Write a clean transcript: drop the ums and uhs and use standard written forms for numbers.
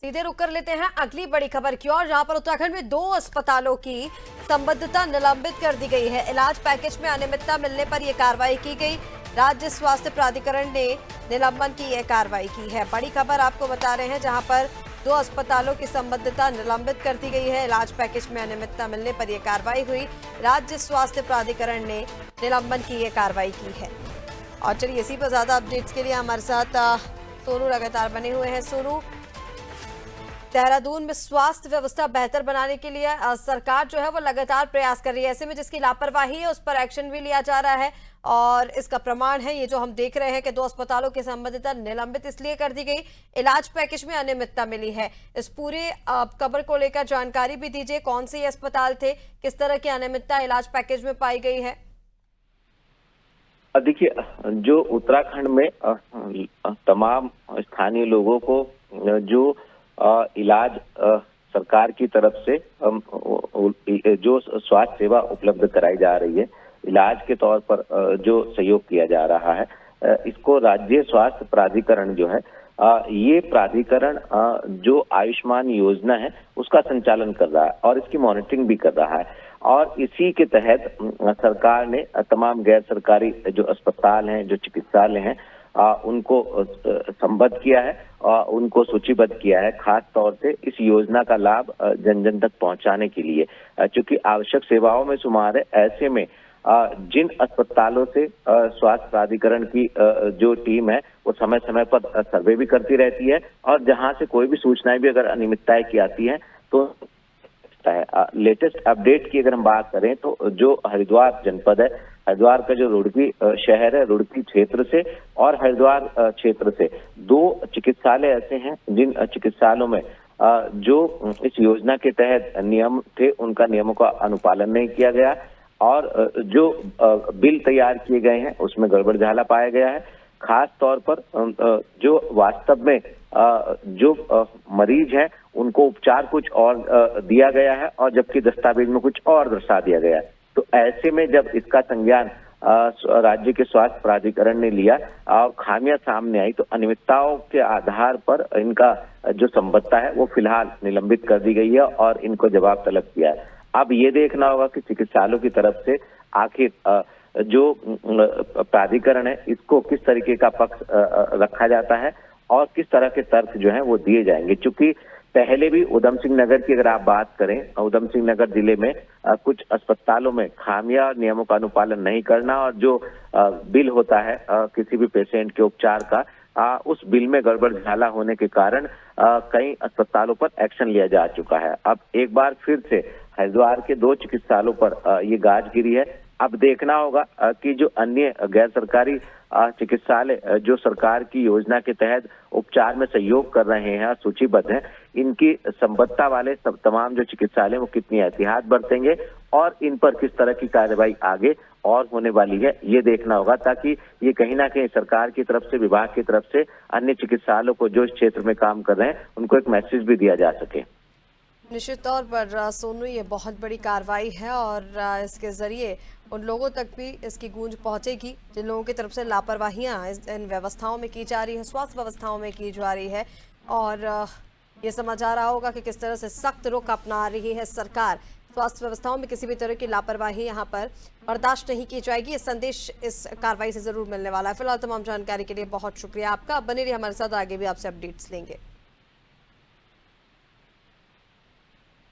सीधे रुक कर लेते हैं अगली बड़ी खबर की ओर, जहां पर उत्तराखंड में 2 अस्पतालों की संबद्धता निलंबित कर दी गई है। इलाज पैकेज में अनियमितता मिलने पर यह कार्रवाई की गई। राज्य स्वास्थ्य प्राधिकरण ने निलंबन की यह कार्रवाई की है। बड़ी खबर आपको बता रहे हैं, जहां पर 2 अस्पतालों की संबद्धता निलंबित कर दी गई है। इलाज पैकेज में अनियमितता मिलने पर यह कार्रवाई हुई। राज्य स्वास्थ्य प्राधिकरण ने निलंबन की यह कार्रवाई की है। और चलिए इसी पर ज्यादा अपडेट्स के लिए हमारे साथ सोनू लगातार बने हुए हैं। सोनू, देहरादून में स्वास्थ्य व्यवस्था बेहतर बनाने के लिए सरकार जो है वो लगातार प्रयास कर रही है। ऐसे में जिसकी लापरवाही है उस पर एक्शन भी लिया जा रहा है, और इसका प्रमाण है ये जो हम देख रहे हैं कि 2 अस्पतालों की संबद्धता निलंबित इसलिए कर दी गई, इलाज पैकेज में अनियमितता मिली है। इस पूरे खबर को लेकर जानकारी भी दीजिए, कौन से अस्पताल थे, किस तरह की अनियमितता इलाज पैकेज में पाई गई है? देखिए, जो उत्तराखंड में तमाम स्थानीय लोगों को जो इलाज सरकार की तरफ से जो स्वास्थ्य सेवा उपलब्ध कराई जा रही है, इलाज के तौर पर जो सहयोग किया जा रहा है, इसको राज्य स्वास्थ्य प्राधिकरण जो है, ये प्राधिकरण जो आयुष्मान योजना है उसका संचालन कर रहा है और इसकी मॉनिटरिंग भी कर रहा है। और इसी के तहत सरकार ने तमाम गैर सरकारी जो अस्पताल हैं, जो चिकित्सालय हैं, उनको संबद्ध किया है और उनको सूचीबद्ध किया है, खास तौर से इस योजना का लाभ जन जन तक पहुंचाने के लिए। चूंकि आवश्यक सेवाओं में शुमार है, ऐसे में जिन अस्पतालों से स्वास्थ्य प्राधिकरण की जो टीम है वो समय समय पर सर्वे भी करती रहती है, और जहां से कोई भी सूचनाएं भी अगर अनियमितताएं की आती हैं तो है। लेटेस्ट अपडेट की अगर हम बात करें तो जो हरिद्वार जनपद है, हरिद्वार का जो रुड़की शहर है, रुड़की क्षेत्र से और हरिद्वार क्षेत्र से 2 चिकित्सालय ऐसे हैं जिन चिकित्सालयों में जो इस योजना के तहत नियम थे उनका नियमों का अनुपालन नहीं किया गया, और जो बिल तैयार किए गए हैं उसमें गड़बड़ झाला पाया गया है। खास तौर पर जो वास्तव में जो मरीज है उनको उपचार कुछ और दिया गया है, और जबकि दस्तावेज में कुछ और दर्शा दिया गया है। तो ऐसे में जब इसका संज्ञान राज्य के स्वास्थ्य प्राधिकरण ने लिया और खामियां सामने आई, तो अनियमितताओं के आधार पर इनका जो संबद्धता है वो फिलहाल निलंबित कर दी गई है और इनको जवाब तलब किया है। अब ये देखना होगा कि चिकित्सालयों की तरफ से आखिर जो प्राधिकरण है इसको किस तरीके का पक्ष रखा जाता है और किस तरह के तर्क जो है वो दिए जाएंगे। चूंकि पहले भी उधम सिंह नगर की अगर आप बात करें, उधम सिंह नगर जिले में कुछ अस्पतालों में खामियां, नियमों का अनुपालन नहीं करना, और जो बिल होता है किसी भी पेशेंट के उपचार का, उस बिल में गड़बड़ झाला होने के कारण कई अस्पतालों पर एक्शन लिया जा चुका है। अब एक बार फिर से हरिद्वार के 2 चिकित्सालयों पर ये गाज गिरी है। अब देखना होगा कि जो अन्य गैर सरकारी चिकित्सालय जो सरकार की योजना के तहत उपचार में सहयोग कर रहे हैं, सूचीबद्ध हैं, इनकी संबद्धता वाले तमाम जो चिकित्सालय वो कितनी एहतियात बरतेंगे और इन पर किस तरह की कार्रवाई आगे और होने वाली है, ये देखना होगा, ताकि ये कहीं ना कहीं सरकार की तरफ से, विभाग की तरफ से अन्य चिकित्सालयों को जो इस क्षेत्र में काम कर रहे हैं उनको एक मैसेज भी दिया जा सके। निश्चित तौर पर सोनू, ये बहुत बड़ी कार्रवाई है और इसके जरिए उन लोगों तक भी इसकी गूंज पहुंचेगी जिन लोगों की तरफ से लापरवाहियां इन व्यवस्थाओं में की जा रही है, स्वास्थ्य व्यवस्थाओं में की जा रही है, और ये समझ आ रहा होगा कि किस तरह से सख्त रुख अपना रही है सरकार। स्वास्थ्य व्यवस्थाओं में किसी भी तरह की लापरवाही यहाँ पर बर्दाश्त नहीं की जाएगी। ये संदेश इस कार्रवाई से जरूर मिलने वाला है। फिलहाल तमाम जानकारी के लिए बहुत शुक्रिया आपका। बने रहिए हमारे साथ, आगे भी आपसे अपडेट्स लेंगे।